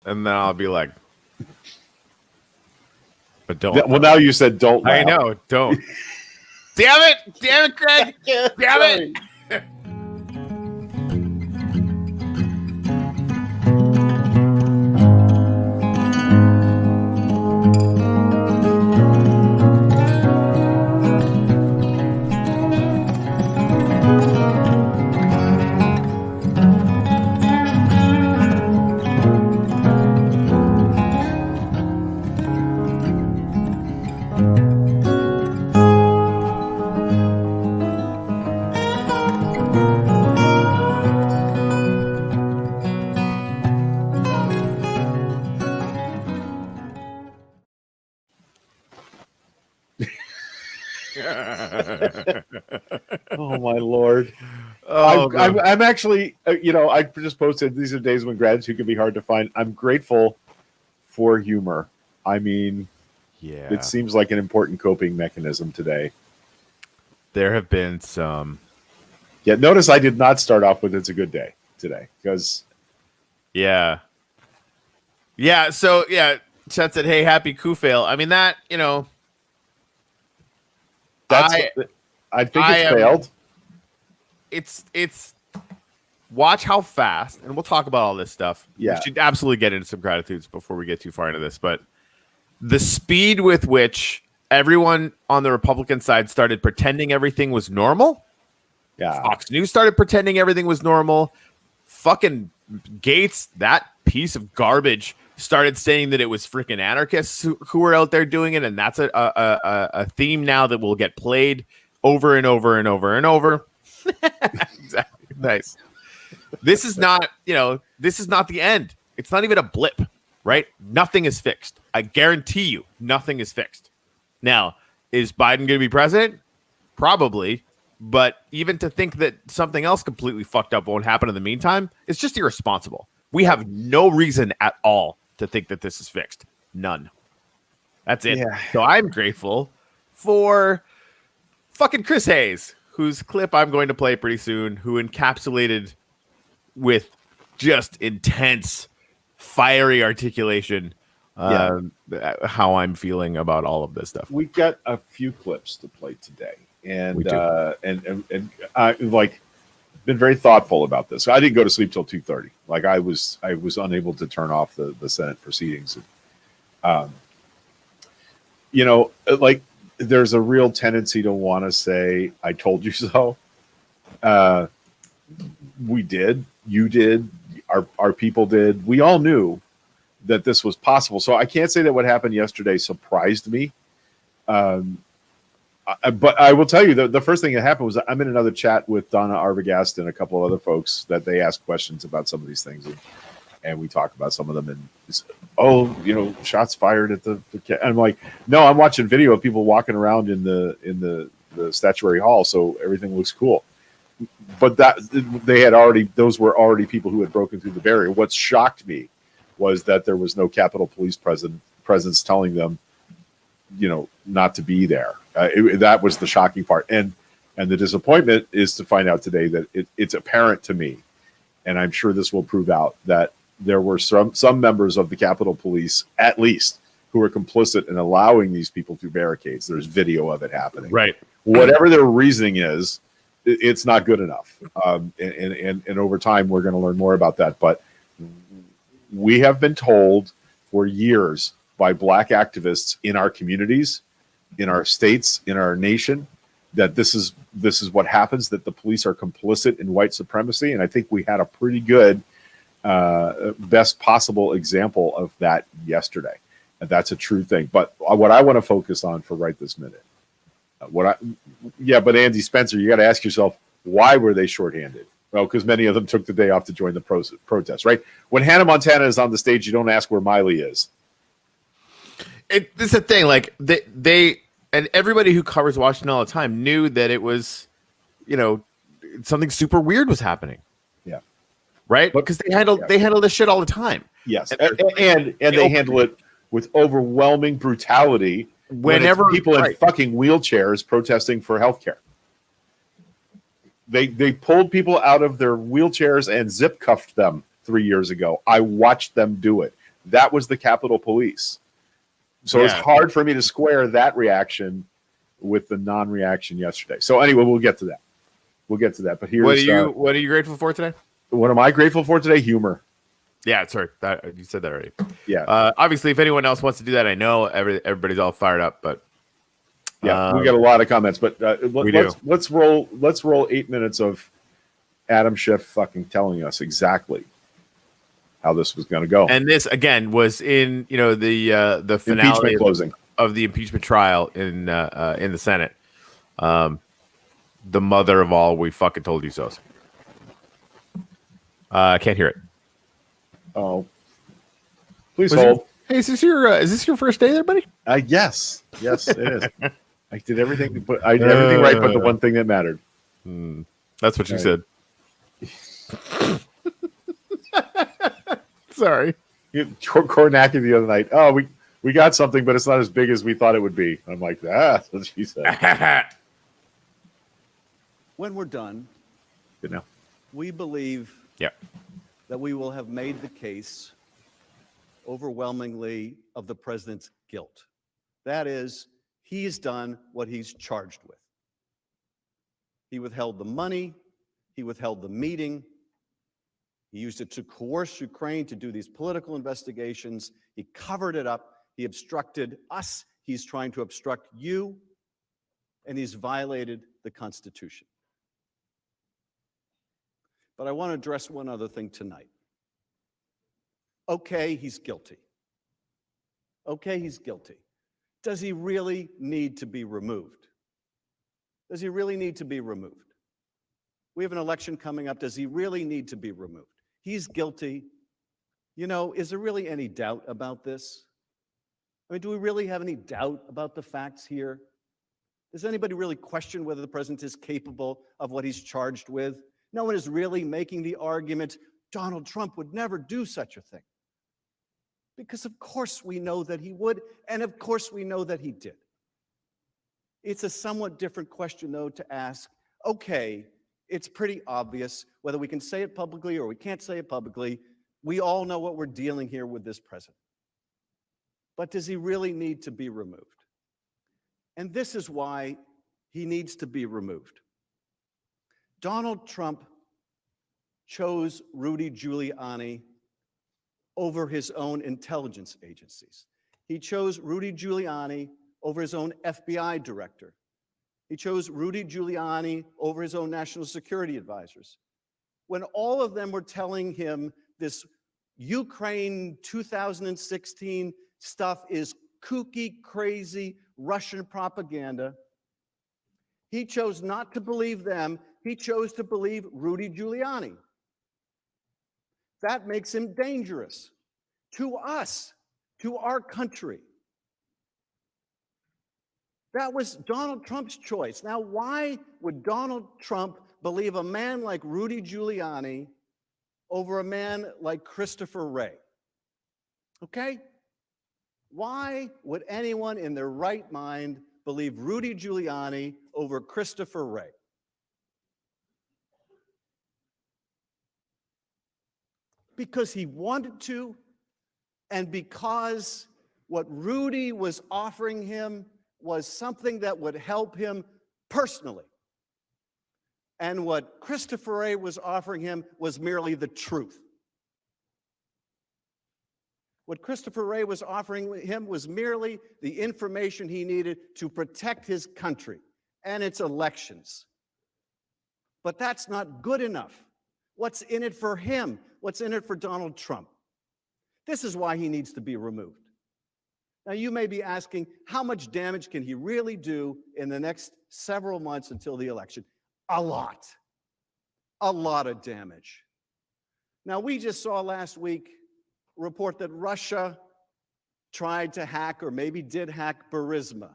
and then I'll be like, but don't. Well, now you said don't laugh. I know, don't. Damn it, Greg. Damn it. Oh my Lord. Oh, I'm actually, I just posted, these are days when gratitude can be hard to find. I'm grateful for humor. I mean, yeah. It seems like an important coping mechanism today. There have been some. Yeah, notice I did not start off with "It's a good day" today because. Yeah. Yeah. So Chet said, "Hey, happy coup fail." I mean that That's. I think it's failed. It's watch how fast, and we'll talk about all this stuff. Yeah. We should absolutely get into some gratitudes before we get too far into this, but the speed with which everyone on the Republican side started pretending everything was normal. Yeah. Fox News started pretending everything was normal. Fucking Gates, that piece of garbage, started saying that it was freaking anarchists who were out there doing it, and that's a theme now that will get played over and over and over and over. Exactly. Nice. This is not the end. It's not even a blip, right? Nothing is fixed. I guarantee you, nothing is fixed. Now, is Biden going to be president? Probably. But even to think that something else completely fucked up won't happen in the meantime, it's just irresponsible. We have no reason at all to think that this is fixed. None. That's it. Yeah. So I'm grateful for fucking Chris Hayes, whose clip I'm going to play pretty soon, who encapsulated with just intense, fiery articulation how I'm feeling about all of this stuff. We've got a few clips to play today. And I like been very thoughtful about this. I didn't go to sleep till 2:30. Like I was unable to turn off the Senate proceedings. Like there's a real tendency to want to say, "I told you so." We did. You did. Our people did. We all knew that this was possible. So I can't say that what happened yesterday surprised me. But I will tell you the first thing that happened was I'm in another chat with Donna Arbogast and a couple of other folks that they ask questions about some of these things, and we talk about some of them. And shots fired at the. And I'm like, no, I'm watching video of people walking around in the statuary hall, so everything looks cool. But those were already people who had broken through the barrier. What shocked me was that there was no Capitol Police presence telling them, not to be there. That was the shocking part. And the disappointment is to find out today that it's apparent to me, and I'm sure this will prove out, that there were some members of the Capitol Police, at least, who were complicit in allowing these people through barricades. There's video of it happening. Right. Whatever their reasoning is, it's not good enough. And over time, we're going to learn more about that. But we have been told for years by Black activists in our communities, in our states, in our nation, that this is what happens, that the police are complicit in white supremacy. And I think we had a pretty good, best possible example of that yesterday. And that's a true thing. But what I want to focus on for right this minute, but Andy Spencer, you got to ask yourself, why were they shorthanded? Well, because many of them took the day off to join the protest, right? When Hannah Montana is on the stage, you don't ask where Miley is. This is the thing, like they and everybody who covers Washington all the time knew that it was, something super weird was happening. Yeah, right. Because they handle this shit all the time. Yes, and they handle it with overwhelming brutality. Whenever people in fucking wheelchairs protesting for healthcare, they pulled people out of their wheelchairs and zip cuffed them 3 years ago. I watched them do it. That was the Capitol Police. So it's Yeah. hard for me to square that reaction with the non-reaction yesterday. So anyway, we'll get to that. But here's what are you grateful for today? what am I grateful for today? Humor. Yeah, sorry, you said that already. Yeah. Obviously, if anyone else wants to do that, I know everybody's all fired up, but Yeah, we got a lot of comments, but do. let's roll 8 minutes of Adam Schiff fucking telling us exactly how this was going to go. And this again was in the finale Impeachment closing of the impeachment trial in the Senate. The mother of all we fucking told you so's. Can't hear it. Oh, please hold. Hey, is this your first day there, buddy? Yes, it is. I did everything, but I did everything right, but the one thing that mattered. That's what you said. Sorry. Kornacki the other night. Oh, we got something, but it's not as big as we thought it would be. I'm like, that's what she said. When we're done, You know, we believe Yeah. that we will have made the case overwhelmingly of the president's guilt. That is, he's done what he's charged with. He withheld the money, he withheld the meeting, he used it to coerce Ukraine to do these political investigations, he covered it up, he obstructed us, he's trying to obstruct you, and he's violated the Constitution. But I want to address one other thing tonight. Okay, he's guilty. Okay, he's guilty. Does he really need to be removed? Does he really need to be removed? We have an election coming up. Does he really need to be removed? He's guilty. You know, is there really any doubt about this? I mean, do we really have any doubt about the facts here? Does anybody really question whether the president is capable of what he's charged with? No one is really making the argument Donald Trump would never do such a thing. Because of course we know that he would, and of course we know that he did. It's a somewhat different question, though, to ask, okay, it's pretty obvious, whether we can say it publicly or we can't say it publicly, we all know what we're dealing here with this president. But does he really need to be removed? And this is why he needs to be removed. Donald Trump chose Rudy Giuliani over his own intelligence agencies. He chose Rudy Giuliani over his own FBI director. He chose Rudy Giuliani over his own national security advisors. When all of them were telling him this Ukraine 2016 stuff is kooky, crazy Russian propaganda, he chose not to believe them. He chose to believe Rudy Giuliani. That makes him dangerous to us, to our country. That was Donald Trump's choice. Now, why would Donald Trump believe a man like Rudy Giuliani over a man like Christopher Wray? Okay? Why would anyone in their right mind believe Rudy Giuliani over Christopher Wray? Because he wanted to, and because what Rudy was offering him was something that would help him personally. And what Christopher Wray was offering him was merely the truth. What Christopher Wray was offering him was merely the information he needed to protect his country and its elections. But that's not good enough. What's in it for him? What's in it for Donald Trump? This is why he needs to be removed. Now, you may be asking, how much damage can he really do in the next several months until the election? A lot of damage. Now, we just saw last week a report that Russia tried to hack, or maybe did hack, Burisma.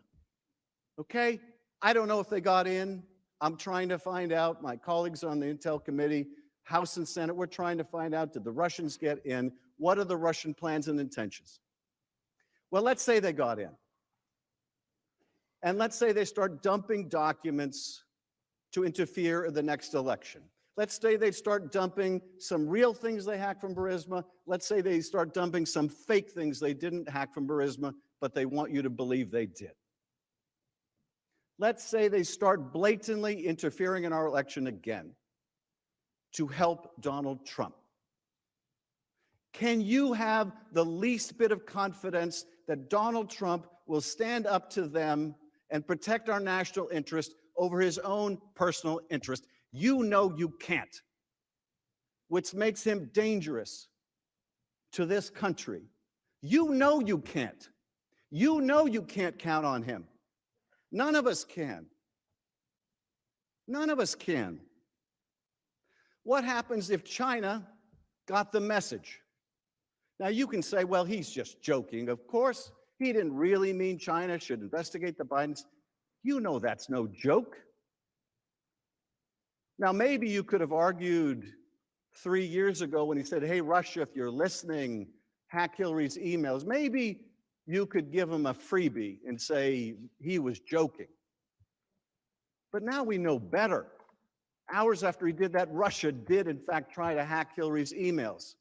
Okay? I don't know if they got in. I'm trying to find out. My colleagues on the Intel Committee, House and Senate, we're trying to find out, did the Russians get in? What are the Russian plans and intentions? Well, let's say they got in. And let's say they start dumping documents to interfere in the next election. Let's say they start dumping some real things they hacked from Burisma. Let's say they start dumping some fake things they didn't hack from Burisma, but they want you to believe they did. Let's say they start blatantly interfering in our election again to help Donald Trump. Can you have the least bit of confidence that Donald Trump will stand up to them and protect our national interest over his own personal interest? You know you can't, which makes him dangerous to this country. You know you can't. You know you can't count on him. None of us can. None of us can. What happens if China got the message? Now you can say, well, he's just joking. Of course, he didn't really mean China should investigate the Bidens. You know that's no joke. Now maybe you could have argued 3 years ago when he said, hey, Russia, if you're listening, hack Hillary's emails. Maybe you could give him a freebie and say he was joking. But now we know better. Hours after he did that, Russia did, in fact, try to hack Hillary's emails.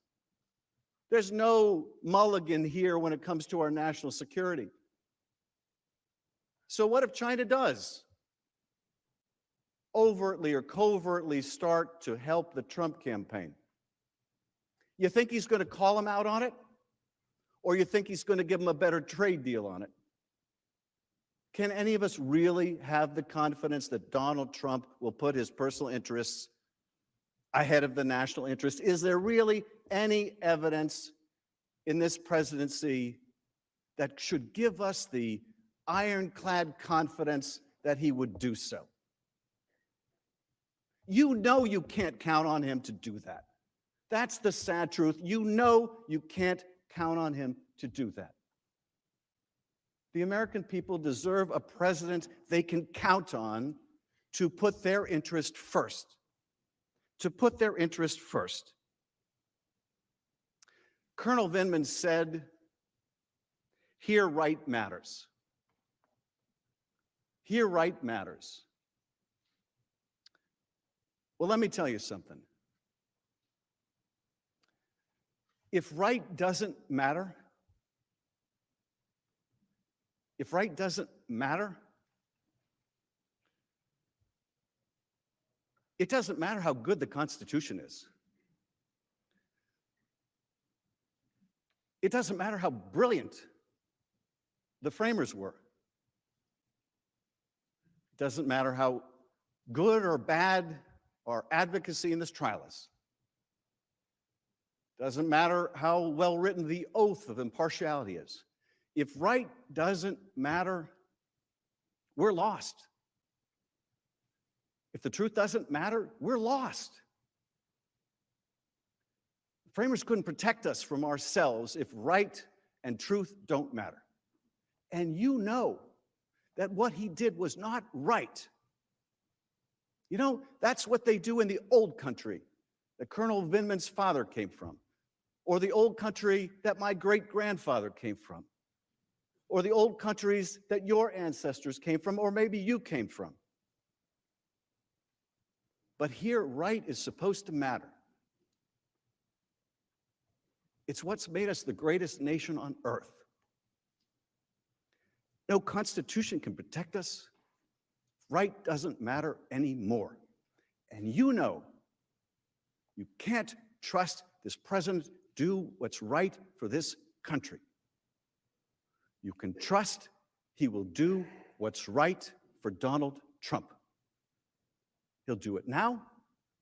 There's no mulligan here when it comes to our national security. So what if China does overtly or covertly start to help the Trump campaign? You think he's going to call him out on it? Or you think he's going to give him a better trade deal on it? Can any of us really have the confidence that Donald Trump will put his personal interests ahead of the national interest? Is there really any evidence in this presidency that should give us the ironclad confidence that he would do so? You know you can't count on him to do that. That's the sad truth. You know you can't count on him to do that. The American people deserve a president they can count on to put their interest first. To put their interest first. Colonel Vindman said, here right matters. Here right matters. Well, let me tell you something. If right doesn't matter, it doesn't matter how good the Constitution is. It doesn't matter how brilliant the framers were. It doesn't matter how good or bad our advocacy in this trial is. Doesn't matter how well written the oath of impartiality is. If right doesn't matter, we're lost. If the truth doesn't matter, we're lost. Framers couldn't protect us from ourselves if right and truth don't matter. And you know that what he did was not right. You know, that's what they do in the old country that Colonel Vindman's father came from, or the old country that my great-grandfather came from, or the old countries that your ancestors came from, or maybe you came from. But here, right is supposed to matter. It's what's made us the greatest nation on earth. No constitution can protect us. Right doesn't matter anymore. And you know you can't trust this president to do what's right for this country. You can trust he will do what's right for Donald Trump. He'll do it now.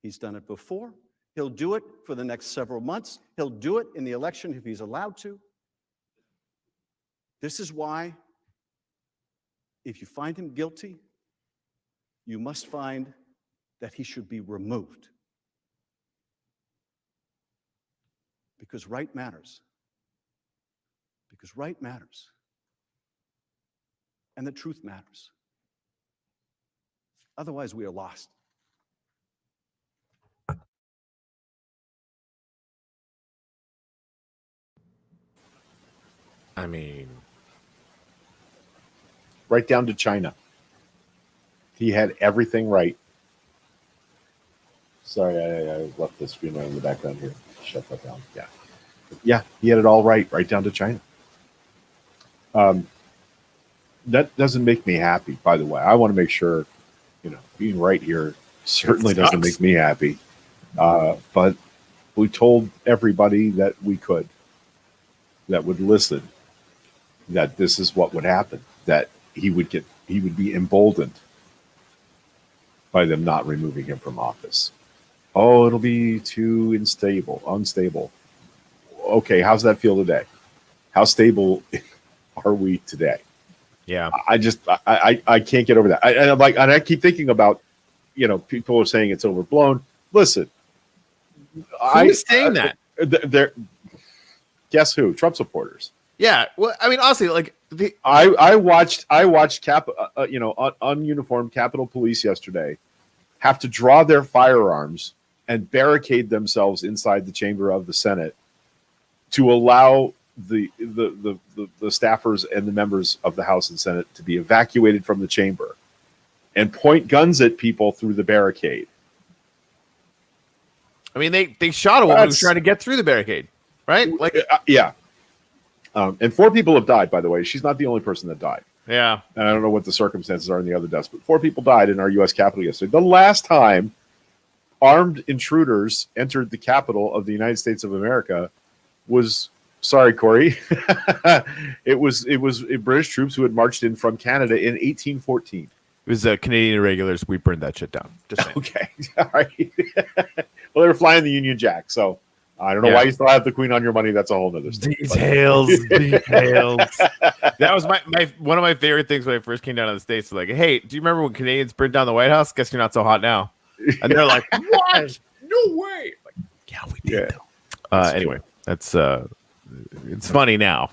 He's done it before. He'll do it for the next several months. He'll do it in the election if he's allowed to. This is why, if you find him guilty, you must find that he should be removed. Because right matters. Because right matters. And the truth matters. Otherwise, we are lost. I mean, Right down to China. He had everything right. Sorry, I left the screen on in the background here. Shut that down. Yeah, he had it all right down to China. That doesn't make me happy, by the way. I want to make sure, being right here certainly doesn't make me happy. But we told everybody that we could, that would listen, that this is what would happen, that he would be emboldened by them not removing him from office. Oh, it'll be too unstable. Okay, how's that feel today? How stable are we today? Yeah, I can't get over that. I keep thinking about, people are saying it's overblown. Listen, who's saying that? Guess who? Trump supporters. Yeah, well, I mean, honestly, like I watched ununiformed Capitol Police yesterday have to draw their firearms and barricade themselves inside the chamber of the Senate to allow the staffers and the members of the House and Senate to be evacuated from the chamber and point guns at people through the barricade. I mean, they shot a woman who was trying to get through the barricade, right? Like, yeah. And 4 people have died, by the way. She's not the only person that died. Yeah. And I don't know what the circumstances are in the other deaths, but 4 people died in our U.S. Capitol yesterday. The last time armed intruders entered the Capitol of the United States of America was, sorry, Corey, it was British troops who had marched in from Canada in 1814. It was Canadian irregulars. We burned that shit down. Just saying. Okay. All right. Well, they were flying the Union Jack, so I don't know why you still have the Queen on your money. That's a whole nother story. Details. That was one of my favorite things when I first came down to the States. Like, hey, do you remember when Canadians burned down the White House? Guess you're not so hot now. And they're like, what? No way. Like, yeah, we did. That's anyway, true. That's it's funny now.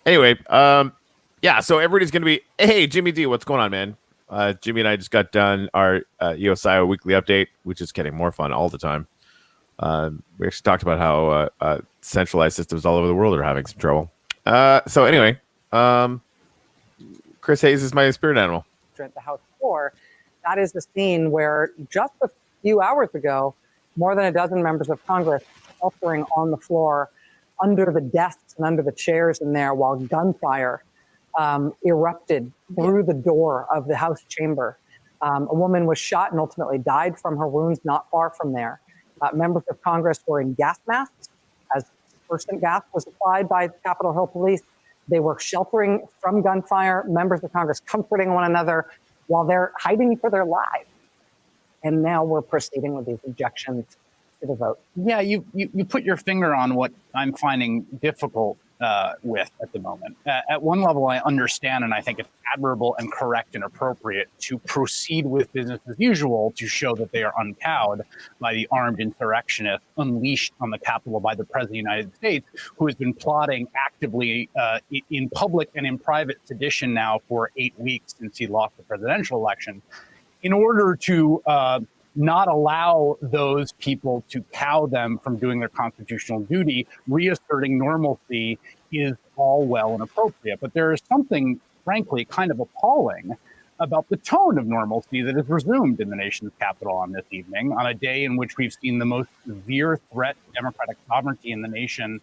Anyway, yeah. So everybody's gonna be, hey, Jimmy D, what's going on, man? Jimmy and I just got done our EOSIO weekly update, which is getting more fun all the time. We actually talked about how centralized systems all over the world are having some trouble. So anyway, Chris Hayes is my spirit animal. At the House floor, that is the scene where just a few hours ago, more than a dozen members of Congress sheltering on the floor under the desks and under the chairs in there while gunfire erupted through the door of the House chamber. A woman was shot and ultimately died from her wounds not far from there. Members of Congress were in gas masks as dispersant gas was applied by Capitol Hill police. They were sheltering from gunfire, members of Congress comforting one another while they're hiding for their lives. And now we're proceeding with these objections to the vote. Yeah, you put your finger on what I'm finding difficult with at the moment. At one level, I understand, and I think it's admirable and correct and appropriate to proceed with business as usual to show that they are uncowed by the armed insurrectionists unleashed on the Capitol by the President of the United States, who has been plotting actively in public and in private sedition now for 8 weeks since he lost the presidential election, in order to not allow those people to cow them from doing their constitutional duty. Reasserting normalcy is all well and appropriate. But there is something, frankly, kind of appalling about the tone of normalcy that is resumed in the nation's capital on this evening, on a day in which we've seen the most severe threat to democratic sovereignty in the nation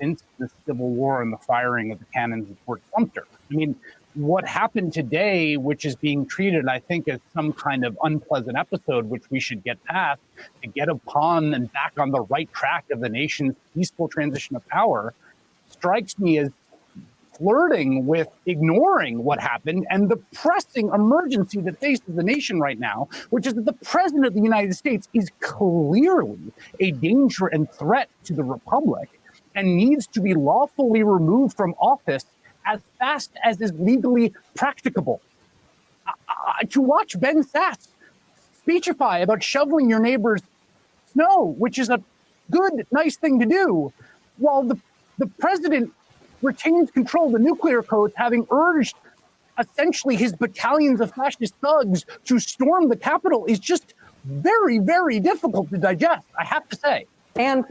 since the Civil War and the firing of the cannons at Fort Sumter. I mean, what happened today, which is being treated, I think, as some kind of unpleasant episode, which we should get past to get upon and back on the right track of the nation's peaceful transition of power, strikes me as flirting with ignoring what happened and the pressing emergency that faces the nation right now, which is that the President of the United States is clearly a danger and threat to the Republic and needs to be lawfully removed from office as fast as is legally practicable. To watch Ben Sass speechify about shoveling your neighbor's snow, which is a good, nice thing to do, while the president retains control of the nuclear codes, having urged essentially his battalions of fascist thugs to storm the Capitol, is just very, very difficult to digest, I have to say. And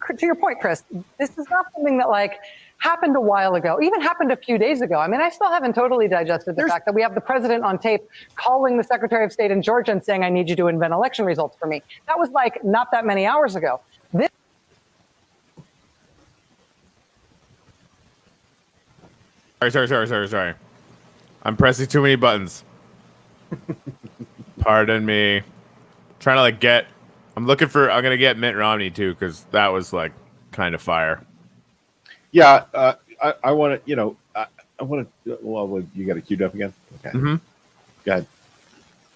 to your point, Chris, this is not something that like happened a while ago, even happened a few days ago. I mean, I still haven't totally digested the fact that we have the president on tape calling the Secretary of State in Georgia and saying, I need you to invent election results for me. That was like not that many hours ago. This Sorry. I'm pressing too many buttons. Pardon me. Trying to like I'm gonna get Mitt Romney too, because that was like kind of fire. Yeah, I want to, I want to. Well, you got it queued up again. Okay. Mm-hmm. Go ahead.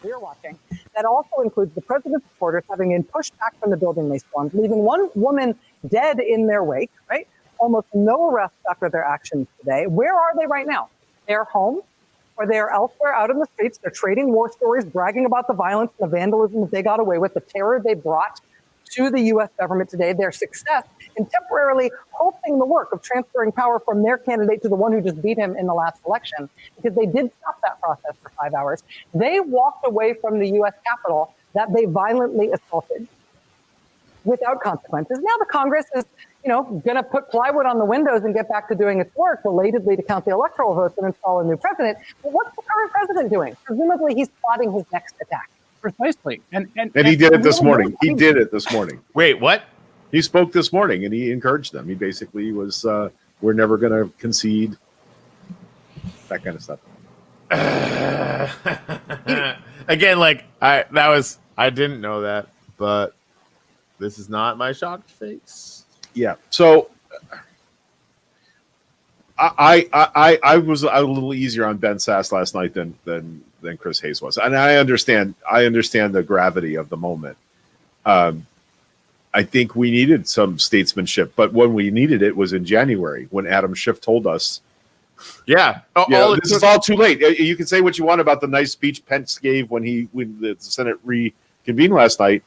we're watching, that also includes the president's supporters having been pushed back from the building they stormed, leaving one woman dead in their wake, right? Almost no arrests after their actions today. Where are they right now? They're home, or they're elsewhere out in the streets. They're trading war stories, bragging about the violence and the vandalism that they got away with, the terror they brought to the U.S. government today, their success in temporarily halting the work of transferring power from their candidate to the one who just beat him in the last election, because they did stop that process for 5 hours. They walked away from the U.S. Capitol that they violently assaulted without consequences. Now the Congress is, going to put plywood on the windows and get back to doing its work, belatedly to count the electoral votes and install a new president. But what's the current president doing? Presumably he's plotting his next attack. Precisely. And he did it this morning. He did it this morning. Wait, what? He spoke this morning and he encouraged them. He basically was, we're never going to concede, that kind of stuff. Again, like I didn't know that, but this is not my shocked face. Yeah. So I was a little easier on Ben Sass last night than Chris Hayes was, and I understand the gravity of the moment. I think we needed some statesmanship, but when we needed it was in January, when Adam Schiff told us, Yeah. this is all too late. You can say what you want about the nice speech Pence gave when the Senate reconvened last night.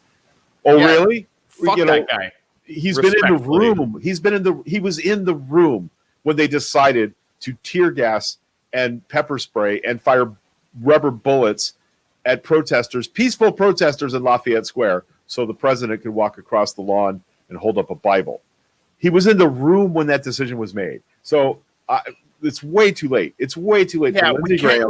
Oh, yeah. Really? Fuck that guy. He's been in the room. He was in the room when they decided to tear gas and pepper spray and fire rubber bullets at protesters, peaceful protesters in Lafayette Square, so the president could walk across the lawn and hold up a Bible. He was in the room when that decision was made. So it's way too late. It's way too late. Yeah, for Lindsey Graham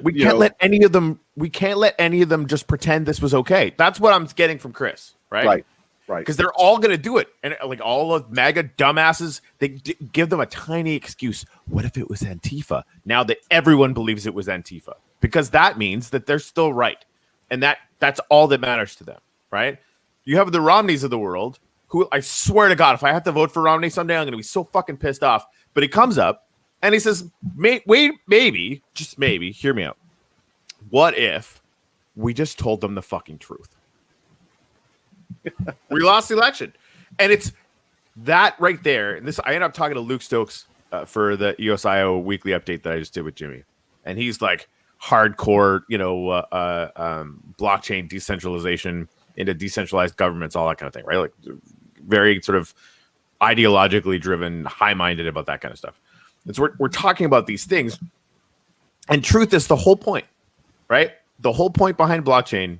we can't let any of them. We can't let any of them just pretend this was okay. That's what I'm getting from Chris. Right. Because they're all going to do it. And like all of MAGA dumbasses, they give them a tiny excuse. What if it was Antifa? Now that everyone believes it was Antifa, because that means that they're still right. And that's all that matters to them. Right. You have the Romneys of the world who, I swear to God, if I have to vote for Romney someday, I'm going to be so fucking pissed off. But he comes up and he says, maybe, just maybe, hear me out. What if we just told them the fucking truth? We lost the election, and it's that right there. And this, I ended up talking to Luke Stokes for the EOSIO weekly update that I just did with Jimmy, and he's like hardcore, blockchain decentralization into decentralized governments, all that kind of thing, right? Like very sort of ideologically driven, high-minded about that kind of stuff. And so we're talking about these things, and truth is the whole point, right? The whole point behind blockchain,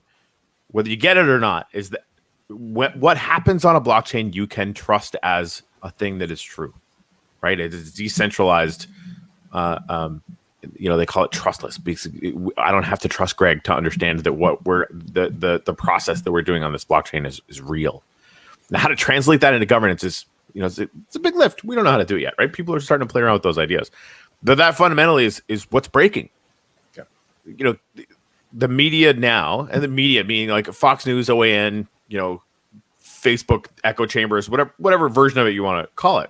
whether you get it or not, is that what happens on a blockchain you can trust as a thing that is true, right? It is decentralized. They call it trustless. Basically, I don't have to trust Greg to understand that what we're the process that we're doing on this blockchain is real. Now, how to translate that into governance is, it's a big lift. We don't know how to do it yet, right? People are starting to play around with those ideas, but that fundamentally is what's breaking. Yeah. The media now, and the media being like Fox News, OAN, Facebook echo chambers, whatever version of it you want to call it.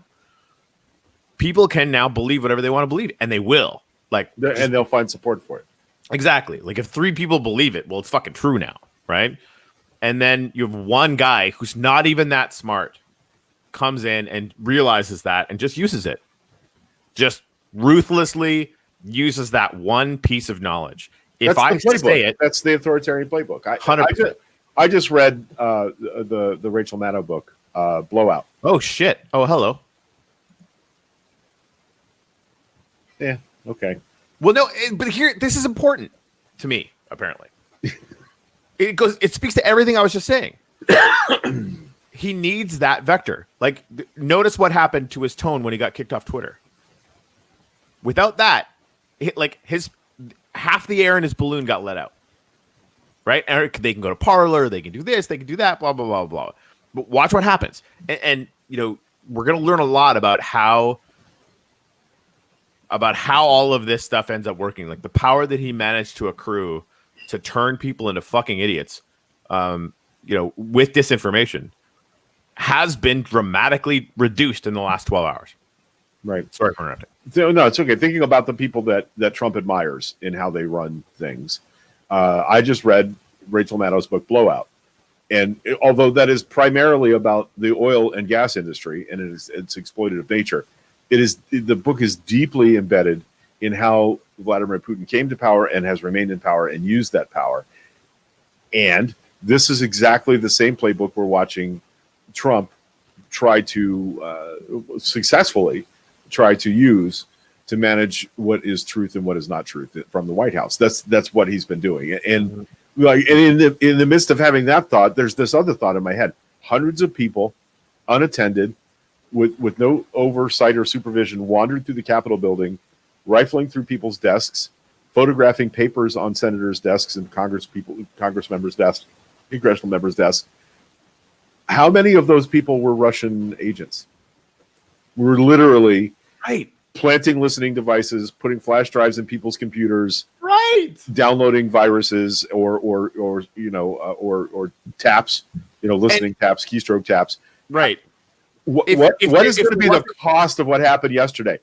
People can now believe whatever they want to believe, and they will. And they'll find support for it. Exactly. Like if 3 people believe it, well, it's fucking true now, right? And then you have one guy who's not even that smart comes in and realizes that and just uses it. Just ruthlessly uses that one piece of knowledge. If I say it, that's the authoritarian playbook. 100%. I just read the Rachel Maddow book, Blowout. Oh shit! Oh hello. Yeah. Okay. Well, no, but here, this is important to me. Apparently, it speaks to everything I was just saying. he needs that vector. Like, notice what happened to his tone when he got kicked off Twitter. Without that, his half the air in his balloon got let out. Right? And they can go to Parler, they can do this, they can do that, blah, blah, blah, blah. But watch what happens. And you know, we're going to learn a lot about how all of this stuff ends up working. Like the power that he managed to accrue to turn people into fucking idiots, you know, with disinformation has been dramatically reduced in the last 12 hours. Right. Sorry for interrupting. No, it's okay. Thinking about the people that Trump admires in how they run things. I just read Rachel Maddow's book Blowout. And although that is primarily about the oil and gas industry and its exploitative nature, the book is deeply embedded in how Vladimir Putin came to power and has remained in power and used that power. And this is exactly the same playbook we're watching Trump try to successfully try to use to manage what is truth and what is not truth from the White House. That's what he's been doing. And like, and in the midst of having that thought, there's this other thought in my head: hundreds of people, unattended, with no oversight or supervision, wandered through the Capitol building, rifling through people's desks, photographing papers on senators' desks and Congress members' desks, congressional members' desks. How many of those people were Russian agents? Were literally planting listening devices, putting flash drives in people's computers, downloading viruses or taps, listening taps, keystroke taps. Right. What is going to be the cost of what happened yesterday?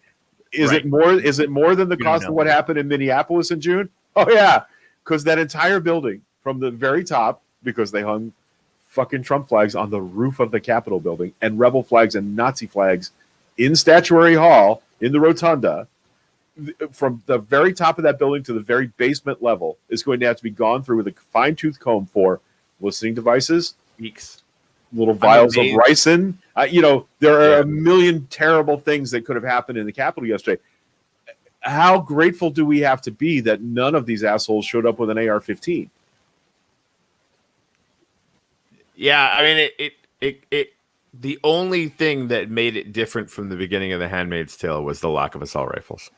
Is it more than the cost of what happened in Minneapolis in June? Oh yeah, because that entire building from the very top, because they hung fucking Trump flags on the roof of the Capitol building and rebel flags and Nazi flags in Statuary Hall in the rotunda, from the very top of that building to the very basement level is going to have to be gone through with a fine-tooth comb for listening devices, little vials of ricin. There are a million terrible things that could have happened in the Capitol yesterday. How grateful do we have to be that none of these assholes showed up with an AR-15? Yeah, I mean, it the only thing that made it different from the beginning of The Handmaid's Tale was the lack of assault rifles.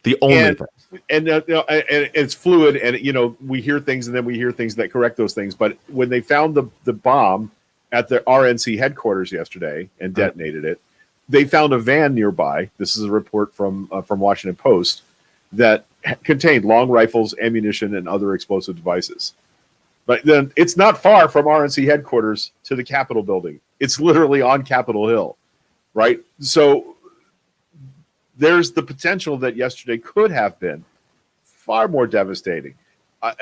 The only thing. And it's fluid, and we hear things and then we hear things that correct those things. But when they found the bomb at the RNC headquarters yesterday and detonated it, they found a van nearby. This is a report from Washington Post that contained long rifles, ammunition, and other explosive devices. But then it's not far from RNC headquarters to the Capitol building. It's literally on Capitol Hill, right? So there's the potential that yesterday could have been far more devastating. I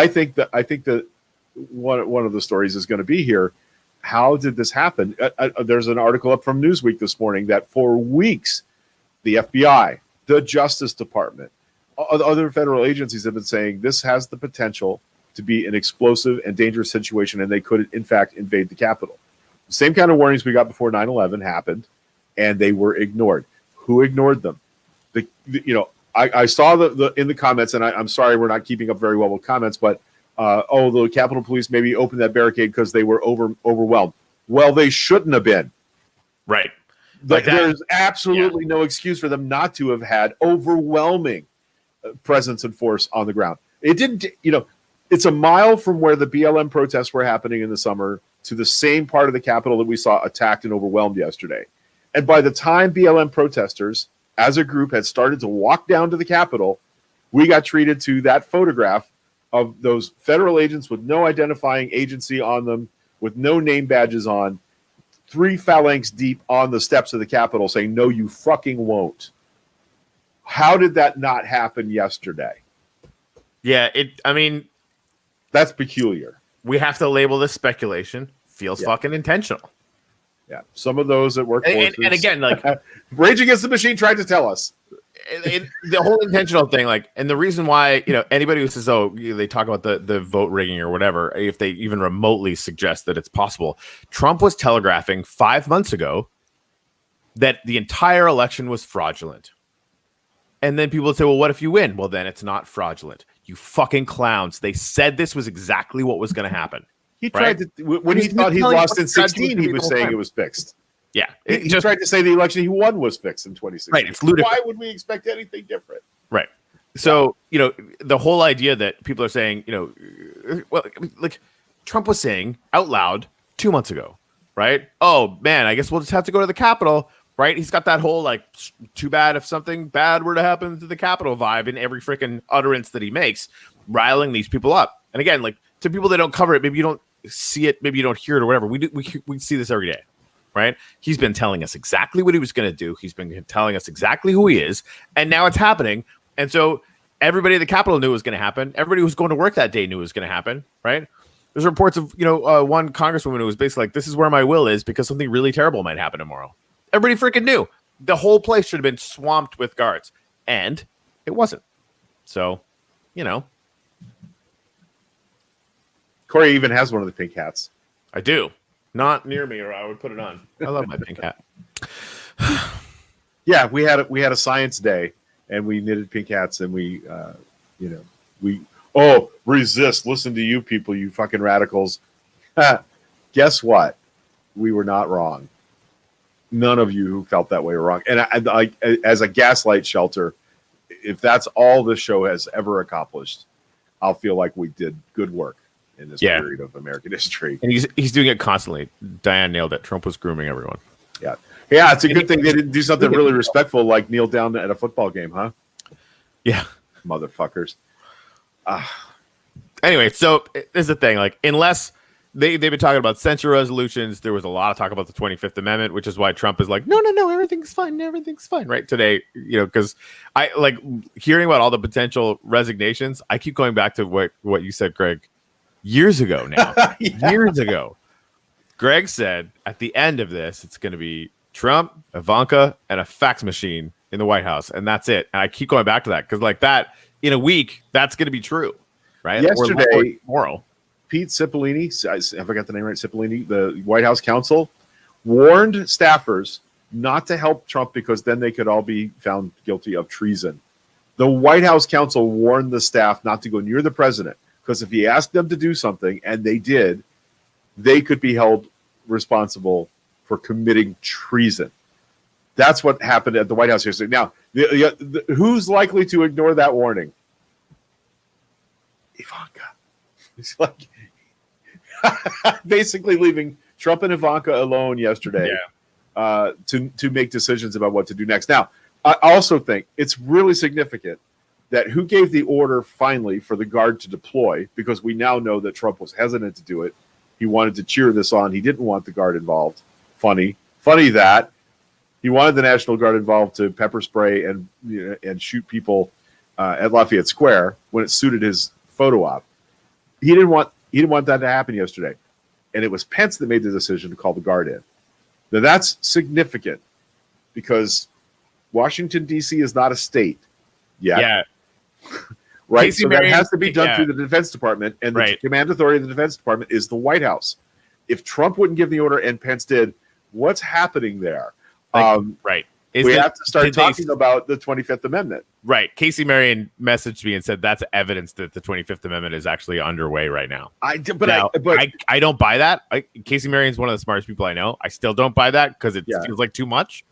think that one of the stories is going to be here. How did this happen? There's an article up from Newsweek this morning that for weeks, the FBI, the Justice Department, other federal agencies have been saying this has the potential to be an explosive and dangerous situation, and they could, in fact, invade the Capitol. The same kind of warnings we got before 9/11 happened, and they were ignored. Who ignored them? I saw the in the comments, and I'm sorry we're not keeping up very well with comments, but the Capitol Police maybe opened that barricade because they were overwhelmed. Well, they shouldn't have been. Right. There's absolutely no excuse for them not to have had overwhelming presence and force on the ground. It didn't, it's a mile from where the BLM protests were happening in the summer to the same part of the Capitol that we saw attacked and overwhelmed yesterday. And by the time BLM protesters, as a group, had started to walk down to the Capitol, we got treated to that photograph of those federal agents with no identifying agency on them, with no name badges on, 3 phalanx deep on the steps of the Capitol saying, "No, you fucking won't." How did that not happen yesterday? Yeah, that's peculiar. We have to label this speculation. Feels fucking intentional. Yeah, some of those that work. And again, like Rage Against the Machine tried to tell us the whole intentional thing. And the reason why anybody who says, they talk about the vote rigging or whatever, if they even remotely suggest that it's possible, Trump was telegraphing 5 months ago that the entire election was fraudulent. And then people would say, well, what if you win? Well, then it's not fraudulent. You fucking clowns. They said this was exactly what was going to happen. He tried to when he thought he lost in 16, he was saying it was fixed. Yeah, He tried to say the election he won was fixed in 2016. Right, it's ludicrous. Why would we expect anything different? Right. So, the whole idea that people are saying, well, like Trump was saying out loud 2 months ago, right? Oh, man, I guess we'll just have to go to the Capitol, right? He's got that whole, like, too bad if something bad were to happen to the Capitol vibe in every freaking utterance that he makes, riling these people up. And again, like, to people that don't cover it, maybe you don't see it, maybe you don't hear it or whatever. We see this every day, right? He's been telling us exactly what he was going to do. He's been telling us exactly who he is. And now it's happening. And so everybody at the Capitol knew it was going to happen. Everybody who was going to work that day knew it was going to happen, right? There's reports of, one congresswoman who was basically like, this is where my will is because something really terrible might happen tomorrow. Everybody freaking knew. The whole place should have been swamped with guards. And it wasn't. So, Corey even has one of the pink hats. I do. Not near me, or I would put it on. I love my pink hat. Yeah, we had a science day, and we knitted pink hats, and we resist. Listen to you people, you fucking radicals. Guess what? We were not wrong. None of you who felt that way were wrong. And I as a gaslight shelter, if that's all this show has ever accomplished, I'll feel like we did good work in this period of American history. And he's doing it constantly. Diane nailed it. Trump was grooming everyone. Yeah. Yeah, it's a good thing they didn't do something really respectful like kneel down at a football game, huh? Yeah. Motherfuckers. Anyway, so this is the thing. Like, unless they've been talking about censure resolutions, there was a lot of talk about the 25th Amendment, which is why Trump is like, no, everything's fine, right? Today, because I like hearing about all the potential resignations. I keep going back to what you said, Greg, years ago now. Years ago. Greg said at the end of this, it's going to be Trump, Ivanka, and a fax machine in the White House, and that's it. And I keep going back to that because, like, that in a week, that's going to be true, right? Yesterday, or tomorrow, Pete Cipollini, I forgot the name right, Cipollini, the White House counsel, warned staffers not to help Trump because then they could all be found guilty of treason. The White House counsel warned the staff not to go near the president because if he asked them to do something and they did, they could be held responsible for committing treason. That's what happened at the White House yesterday. Now, who's likely to ignore that warning? Ivanka. It's like basically leaving Trump and Ivanka alone yesterday to make decisions about what to do next. Now, I also think it's really significant that who gave the order finally for the Guard to deploy, because we now know that Trump was hesitant to do it. He wanted to cheer this on. He didn't want the Guard involved. Funny that he wanted the National Guard involved to pepper spray and shoot people at Lafayette Square when it suited his photo op. He didn't want that to happen yesterday, and it was Pence that made the decision to call the Guard in. Now that's significant because Washington D.C. is not a state yet. Yeah. Right, Casey so that has to be done through the Defense Department, and the command authority of the Defense Department is the White House. If Trump wouldn't give the order and Pence did, what's happening there? We have to start talking about the 25th Amendment. Right. Casey Marion messaged me and said that's evidence that the 25th Amendment is actually underway right now. I don't buy that. Casey Marion's one of the smartest people I know. I still don't buy that because it feels like too much.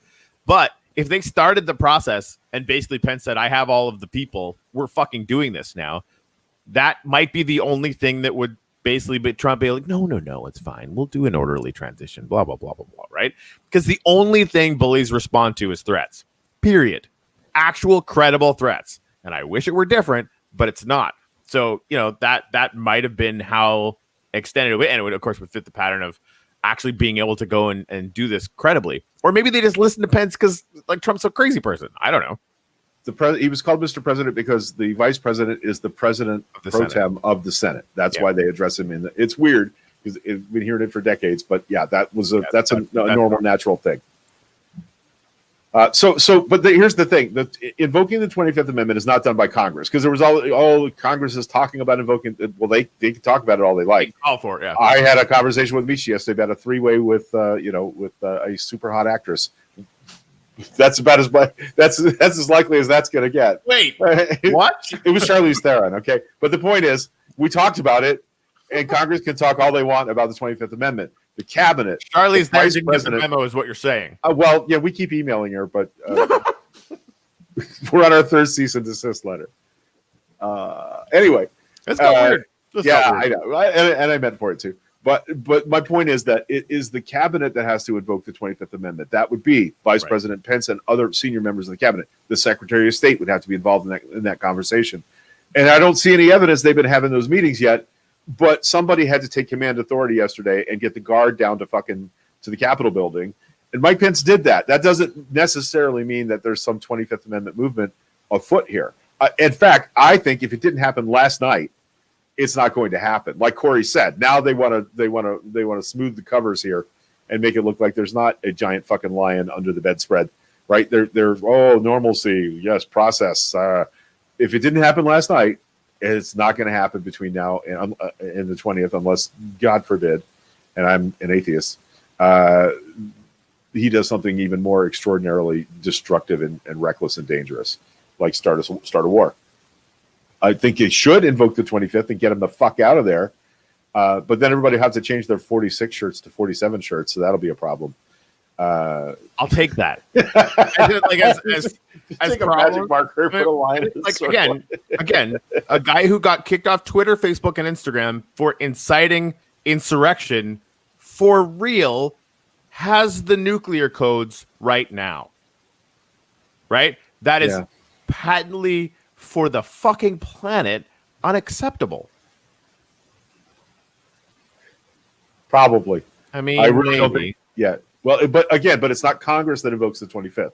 But if they started the process and basically Pence said, I have all of the people, we're fucking doing this now, that might be the only thing that would basically be Trump be like, no, it's fine. We'll do an orderly transition, blah, blah, blah, blah, blah, right? Because the only thing bullies respond to is threats, period. Actual credible threats. And I wish it were different, but it's not. So, that might have been how extended it would, and it would, of course, would fit the pattern of actually being able to go and do this credibly. Or maybe they just listen to Pence because like Trump's a crazy person. I don't know. He was called Mr. President because the vice president is the president pro tem of the Senate. That's why they address him it's weird because we've been hearing it for decades, but that's a normal, natural thing. But here's the thing: invoking the 25th Amendment is not done by Congress because there was all Congress is talking about invoking. Well, they can talk about it all they like. All for it. Yeah. I had a conversation with Michi yesterday about a three-way with a super hot actress. That's about that's as likely as that's going to get. Wait, what? It was Charlize Theron. Okay, but the point is, we talked about it. and Congress can talk all they want about the 25th Amendment. The cabinet, Charlie's the there vice didn't get the president. memo, is what you're saying. Well, yeah, we keep emailing her, but we're on our third cease and desist letter. Anyway, That's not weird. That's yeah, not weird. I know, and I meant for it too. But my point is that it is the cabinet that has to invoke the 25th Amendment. That would be Vice Right. President Pence and other senior members of the cabinet. The Secretary of State would have to be involved in that conversation. And I don't see any evidence they've been having those meetings yet. But somebody had to take command authority yesterday and get the guard down to the Capitol building. And Mike Pence did that. That doesn't necessarily mean that there's some 25th Amendment movement afoot here. In fact, I think if it didn't happen last night, it's not going to happen. Like Corey said, now they want to smooth the covers here and make it look like there's not a giant fucking lion under the bedspread, right? They're normalcy, yes, process. If it didn't happen last night, it's not going to happen between now and the 20th, unless God forbid, and I'm an atheist, he does something even more extraordinarily destructive and reckless and dangerous, like start a war. I think it should invoke the 25th and get them the fuck out of there. But then everybody has to change their 46 shirts to 47 shirts, so that'll be a problem. I'll take that. as Take a problem, magic marker, put a line in the like circle. again, a guy who got kicked off Twitter, Facebook, and Instagram for inciting insurrection for real has the nuclear codes right now. Right? That is patently for the fucking planet unacceptable. Probably. I mean, I really don't maybe. think. Yeah. Well, but it's not Congress that invokes the 25th.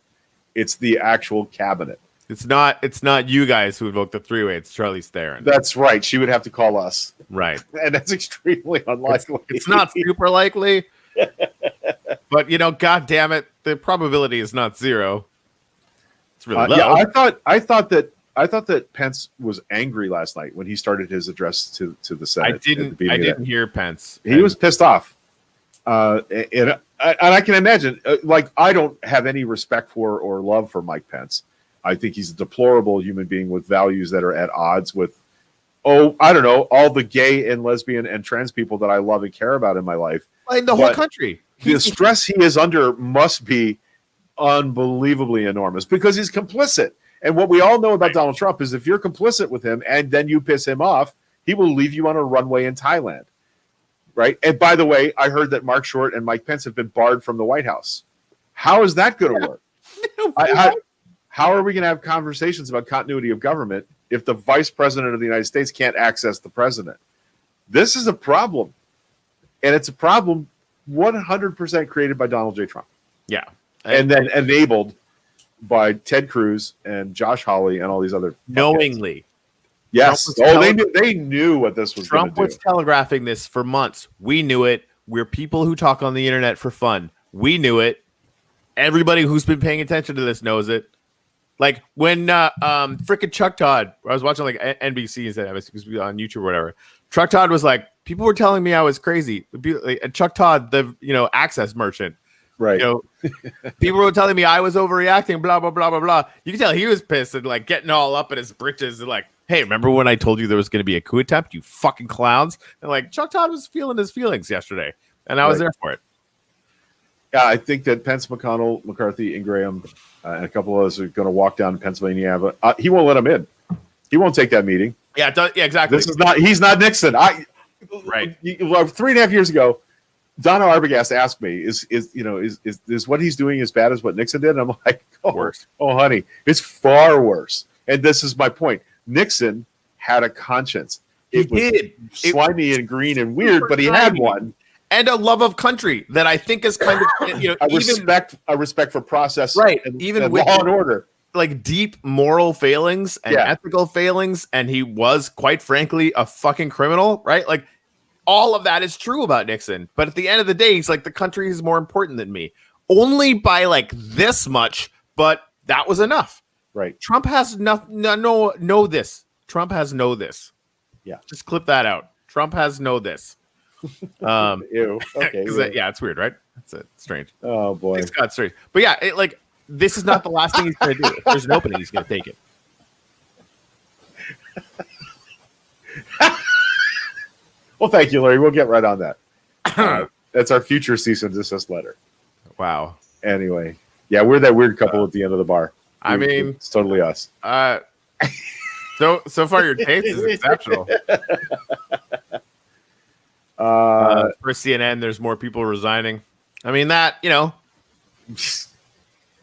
It's the actual cabinet. It's not you guys who invoke the three-way. It's Charlize Theron. That's right. She would have to call us, Right. and that's extremely unlikely. It's not super likely, but God damn it, the probability is not zero. It's really low. Yeah, I thought that Pence was angry last night when he started his address to the Senate. I didn't hear Pence. He was pissed off, and I can imagine. Like, I don't have any respect for or love for Mike Pence. I think he's a deplorable human being with values that are at odds with, I don't know, all the gay and lesbian and trans people that I love and care about in my life. Like the whole country. The stress he is under must be unbelievably enormous because he's complicit. And what we all know about Donald Trump is if you're complicit with him and then you piss him off, he will leave you on a runway in Thailand. Right? And by the way, I heard that Mark Short and Mike Pence have been barred from the White House. How is that going to work? How are we going to have conversations about continuity of government if the vice president of the United States can't access the president? This is a problem. And it's a problem 100% created by Donald J. Trump. Yeah. And then enabled by Ted Cruz and Josh Hawley and all these other Knowingly. fuckheads. Yes. They knew what this was going Trump to do. was telegraphing this for months. We knew it. We're people who talk on the internet for fun. We knew it. Everybody who's been paying attention to this knows it. Like when frickin' Chuck Todd, I was watching like NBC instead of it on YouTube or whatever. Chuck Todd was like, people were telling me I was crazy. Chuck Todd, the access merchant, right? People were telling me I was overreacting. Blah blah blah blah blah. You can tell he was pissed and like getting all up in his britches and like, hey, remember when I told you there was going to be a coup attempt? You fucking clowns! And like Chuck Todd was feeling his feelings yesterday, and I was there for it. Yeah, I think that Pence, McConnell, McCarthy, and Graham, and a couple of us are going to walk down to Pennsylvania. He won't let them in. He won't take that meeting. Yeah, exactly. He's not Nixon. Right. 3.5 years ago, Donna Arbogast asked me, is what he's doing as bad as what Nixon did? And I'm like, Worse. Oh, honey, it's far worse. And this is my point. Nixon had a conscience. It was slimy and green and weird, but he had one. And a love of country that I think is kind of a respect for process, right? And, even and with law and order, like deep moral failings and ethical failings, and he was quite frankly a fucking criminal, right? Like all of that is true about Nixon, but at the end of the day, he's like the country is more important than me, only by like this much, but that was enough, right? Trump has this. Trump has this. Yeah, just clip that out. Trump has this. Ew. Okay. Yeah, it's weird, right? It's strange. Oh boy, it's got strange. But yeah, this is not the last thing he's going to do. If there's an opening, he's going to take it. Well, thank you, Larry. We'll get right on that. That's our future cease and desist letter. Wow. Anyway, yeah, we're that weird couple at the end of the bar. I mean, it's totally us. So far your taste is exceptional. For CNN, there's more people resigning. I mean that,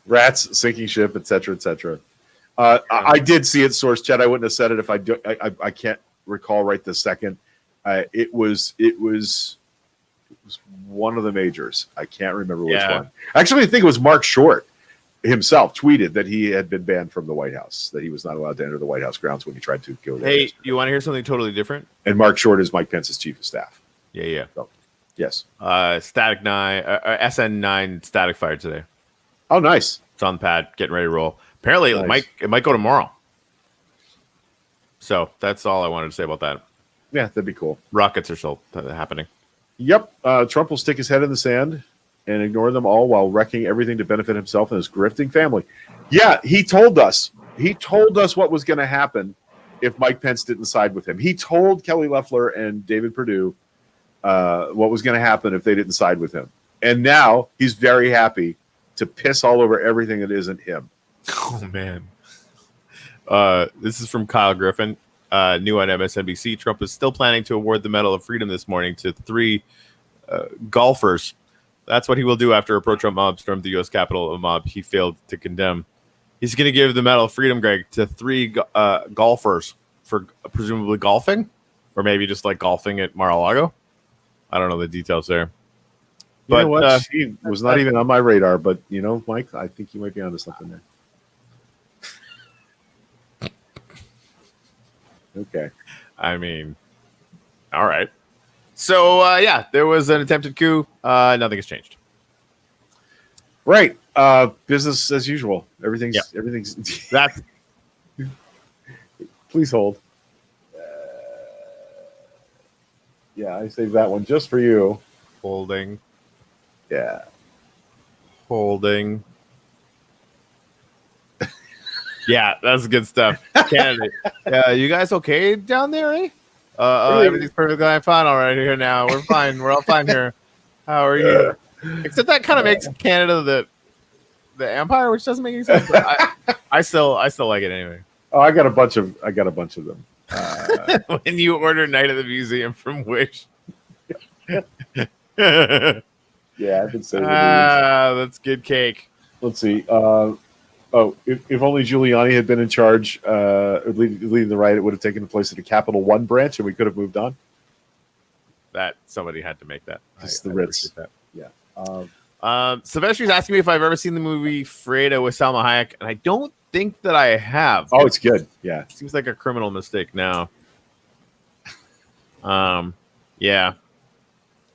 rats sinking ship, etc., etc. I did see it, source chat. I wouldn't have said it if I can't recall right this second. It was one of the majors. I can't remember which one. Actually, I think it was Mark Short himself tweeted that he had been banned from the White House, that he was not allowed to enter the White House grounds when he tried to go there. Hey, you want to hear something totally different? And Mark Short is Mike Pence's chief of staff. Yeah. So, yes. Static 9, SN9 static fired today. Oh, nice. It's on the pad, getting ready to roll. Apparently, Nice. it might go tomorrow. So that's all I wanted to say about that. Yeah, that'd be cool. Rockets are still happening. Yep. Trump will stick his head in the sand and ignore them all while wrecking everything to benefit himself and his grifting family. Yeah, he told us. He told us what was going to happen if Mike Pence didn't side with him. He told Kelly Loeffler and David Perdue what was going to happen if they didn't side with him. And now he's very happy to piss all over everything that isn't him. Oh, man. This is from Kyle Griffin, new on MSNBC. Trump is still planning to award the Medal of Freedom this morning to 3 golfers. That's what he will do after a pro-Trump mob stormed the U.S. Capitol, a mob he failed to condemn. He's going to give the Medal of Freedom, Greg, to 3 golfers for presumably golfing, or maybe just like golfing at Mar-a-Lago. I don't know the details there. You know what? She was not even on my radar, but, Mike, I think you might be onto something there. Okay. I mean, all right. So, there was an attempted coup. Nothing has changed. Right. Business as usual. Everything's. That's Please hold. Yeah, I saved that one just for you. holding. Yeah. Holding. Yeah, that's good stuff. Canada. You guys okay down there, eh? Everything's perfectly fine all right here now. We're fine. We're all fine here. How are you? Except that kind of makes Canada the empire, which doesn't make any sense. But I still like it anyway. Oh, I got a bunch of them. When you order Night at the Museum from Wish. Yeah, I've been saving these. That's good cake. Let's see. If only Giuliani had been in charge, leading the riot, it would have taken place at a Capital One branch, and we could have moved on. That somebody had to make that. It's the Ritz. That. Yeah. Sylvester's asking me if I've ever seen the movie Freda with Salma Hayek, and I don't think that I have. Oh, it's good. Yeah. Seems like a criminal mistake now. Yeah,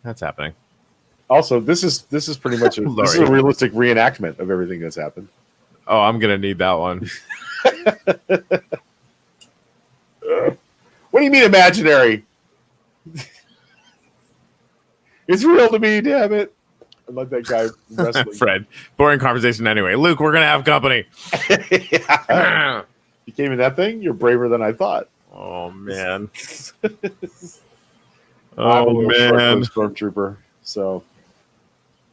that's happening. Also, this is pretty much a realistic reenactment of everything that's happened. Oh, I'm gonna need that one. What do you mean imaginary? It's real to me, damn it. I love that guy wrestling. Fred, boring conversation anyway. Luke, we're gonna have company. Yeah. You came in that thing? You're braver than I thought. Oh man. I'm a Oh little man. stormtrooper. So,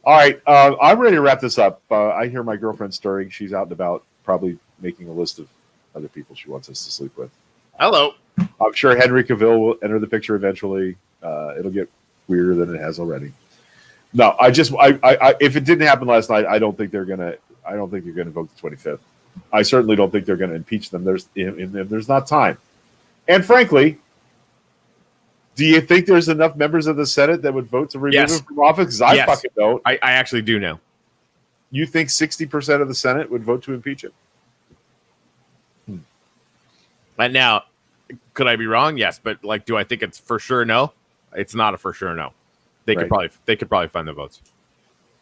all right, I'm ready to wrap this up. I hear my girlfriend stirring. She's out and about, probably making a list of other people she wants us to sleep with. Hello. I'm sure Henry Cavill will enter the picture eventually. It'll get weirder than it has already. No, I if it didn't happen last night, I don't think they're gonna vote the 25th. I certainly don't think they're gonna impeach them. There's not time. And frankly, do you think there's enough members of the Senate that would vote to remove him from office? Because I fucking don't. I actually do now. You think 60% of the Senate would vote to impeach him? And now, could I be wrong? Yes, but do I think it's for sure no? It's not a for sure no. They could probably find the votes.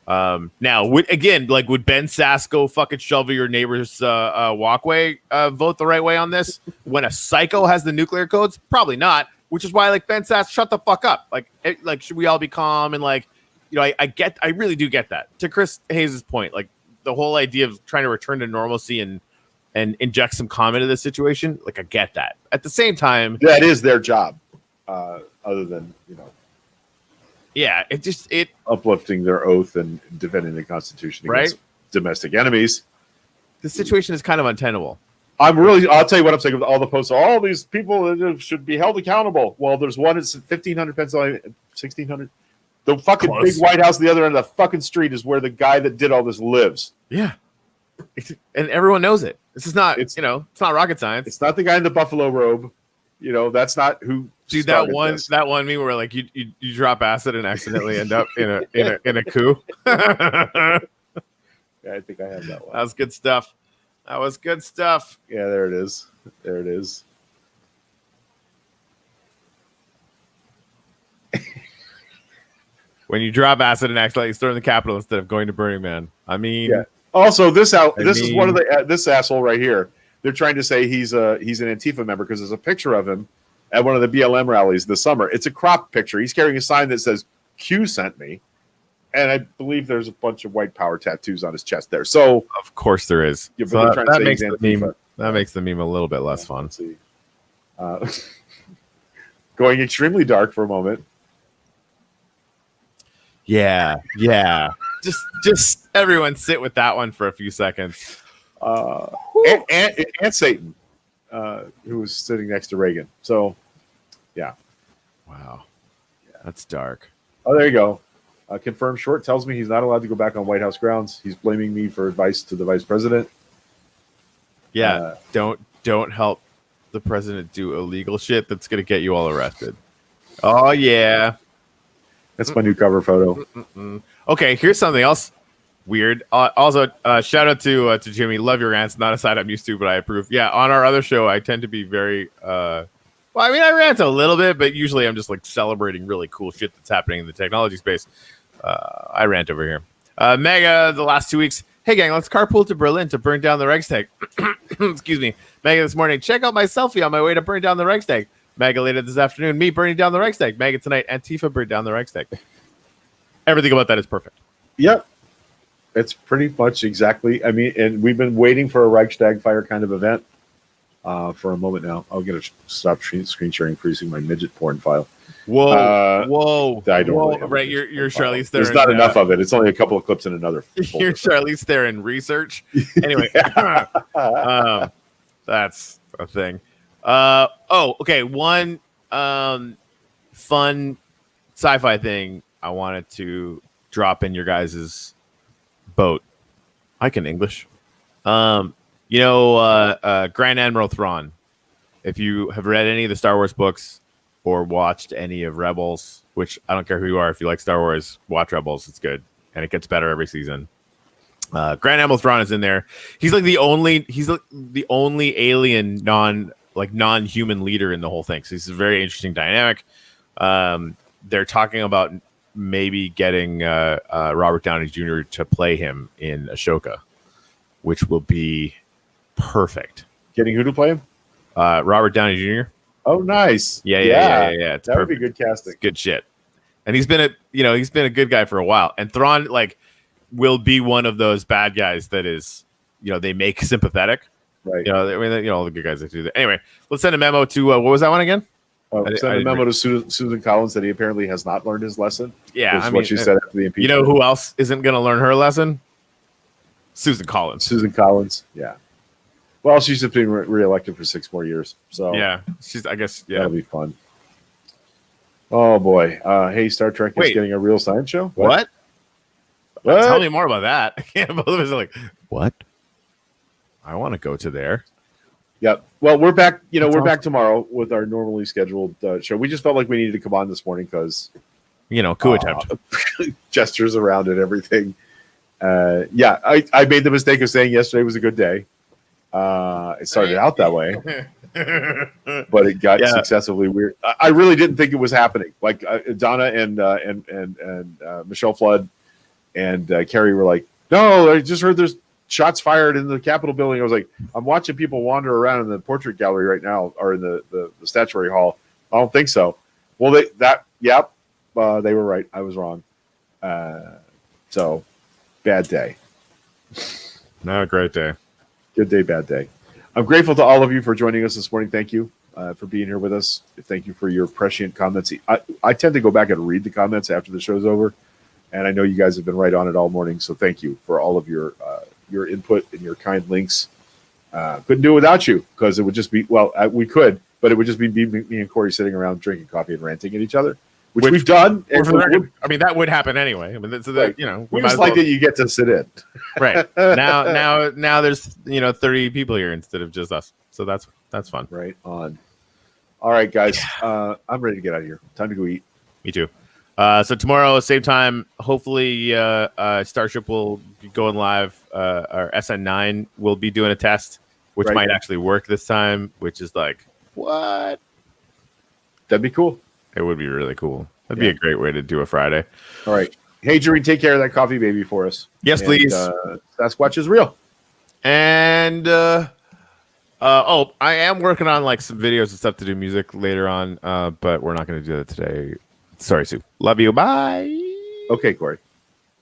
Now, would Ben Sass go fucking shovel your neighbor's walkway? Vote the right way on this when a psycho has the nuclear codes? Probably not. Which is why, Ben Sass, shut the fuck up. Should we all be calm and I really do get that. To Chris Hayes' point, the whole idea of trying to return to normalcy and inject some calm into this situation, I get that. At the same time, that is their job. other than Yeah, it uplifting their oath and defending the Constitution against domestic enemies. the situation is kind of untenable. I'll tell you what I'm saying with all the posts. All these people should be held accountable. Well, there's one at 1500 Pennsylvania, 1600. The fucking Close. big White House at the other end of the fucking street is where the guy that did all this lives. Yeah, and everyone knows it. This is not, it's not rocket science. It's not the guy in the buffalo robe. That's not who. See that one meme where like you drop acid and accidentally end up in a coup. Yeah, I think I have that one. That was good stuff. Yeah, there it is. When you drop acid and accidentally storm the Capitol instead of going to Burning Man. I mean, yeah. Also, this is one of this asshole right here. They're trying to say he's an Antifa member because there's a picture of him at one of the BLM rallies this summer. It's a crop picture. He's carrying a sign that says "Q sent me," and I believe there's a bunch of white power tattoos on his chest there. So, of course there is. Yeah, So that makes the meme a little bit less fun. Let's see. Going extremely dark for a moment. Yeah. Just everyone sit with that one for a few seconds. And Satan, who was sitting next to Reagan. So, yeah. Wow. That's dark. Oh, there you go. Confirmed Short tells me he's not allowed to go back on White House grounds. He's blaming me for advice to the vice president. Yeah. Don't help the president do illegal shit that's going to get you all arrested. Oh, yeah. That's my new cover photo. Okay, here's something else weird. Also, shout out to Jimmy. Love your rants. Not a side I'm used to, but I approve. Yeah, on our other show, I tend to be very. I rant a little bit, but usually I'm just like celebrating really cool shit that's happening in the technology space. I rant over here. Mega, the last 2 weeks. Hey, gang, let's carpool to Berlin to burn down the Reichstag. Excuse me. Mega this morning. Check out my selfie on my way to burn down the Reichstag. Mega later this afternoon, me burning down the Reichstag. Mega tonight, Antifa burned down the Reichstag. Everything about that is perfect. Yep. It's pretty much exactly. I mean, and we've been waiting for a Reichstag fire kind of event for a moment now. I'll get a stop screen sharing, freezing my midget porn file. Whoa. I don't really right, you're Charlize Theron. There's not enough of it. It's only a couple of clips in another. You're Charlize Theron research. Anyway, that's a thing. Okay. One fun sci-fi thing I wanted to drop in your guys' boat. I can English. Grand Admiral Thrawn. If you have read any of the Star Wars books or watched any of Rebels, which I don't care who you are, if you like Star Wars, watch Rebels. It's good, and it gets better every season. Grand Admiral Thrawn is in there. He's like the only alien non-human leader in the whole thing. So it's a very interesting dynamic. They're talking about maybe getting Robert Downey Jr. to play him in Ahsoka, which will be perfect. Getting who to play him? Robert Downey Jr. Oh, nice. Yeah. It's that perfect. would be good casting. It's good shit. And he's been a good guy for a while. And Thrawn will be one of those bad guys that is, they make sympathetic. Right. All the good guys that do that. Anyway, let's send a memo to what was that one again? Send a memo to Susan Collins that he apparently has not learned his lesson. Yeah, what she said after the impeachment. You know who else isn't going to learn her lesson? Susan Collins. Yeah. Well, she's just being reelected for 6 more years. So yeah, that'll be fun. Oh boy! Hey, Star Trek is getting a real science show. What? Tell me more about that. I can't believe it's like what? I want to go to there. Yep. Well, we're back. We're back tomorrow with our normally scheduled show. We just felt like we needed to come on this morning because, coup attempt, gestures around it, everything. I made the mistake of saying yesterday was a good day. It started out that way, but it got successively weird. I really didn't think it was happening. Like Donna and Michelle Flood and Carrie were like, "No, I just heard there's shots fired in the Capitol building." I was like, I'm watching people wander around in the portrait gallery right now, or in the statuary hall. I don't think so. Well, they were right. I was wrong. So bad day. Not a great day. Good day, bad day. I'm grateful to all of you for joining us this morning. Thank you. for being here with us. Thank you for your prescient comments. I tend to go back and read the comments after the show's over, and I know you guys have been right on it all morning. So thank you for all of your input and your kind links. Couldn't do it without you because it would just be we could, but it would just be me and Corey sitting around drinking coffee and ranting at each other, which we've done. And I mean, that would happen anyway. I mean, that's right. We just like that you get to sit in. Right now there's 30 people here instead of just us, so that's fun. Right on. All right, guys, I'm ready to get out of here. Time to go eat. Me too. So tomorrow, same time, hopefully Starship will be going live. Our SN9 will be doing a test, which might actually work this time, which is like, what? That'd be cool. It would be really cool. That'd be a great way to do a Friday. All right. Hey, Jerry, take care of that coffee baby for us. Yes, please. Sasquatch is real. And I am working on like some videos and stuff to do music later on, but we're not going to do that today. Sorry, Sue. Love you. Bye. Okay, Corey.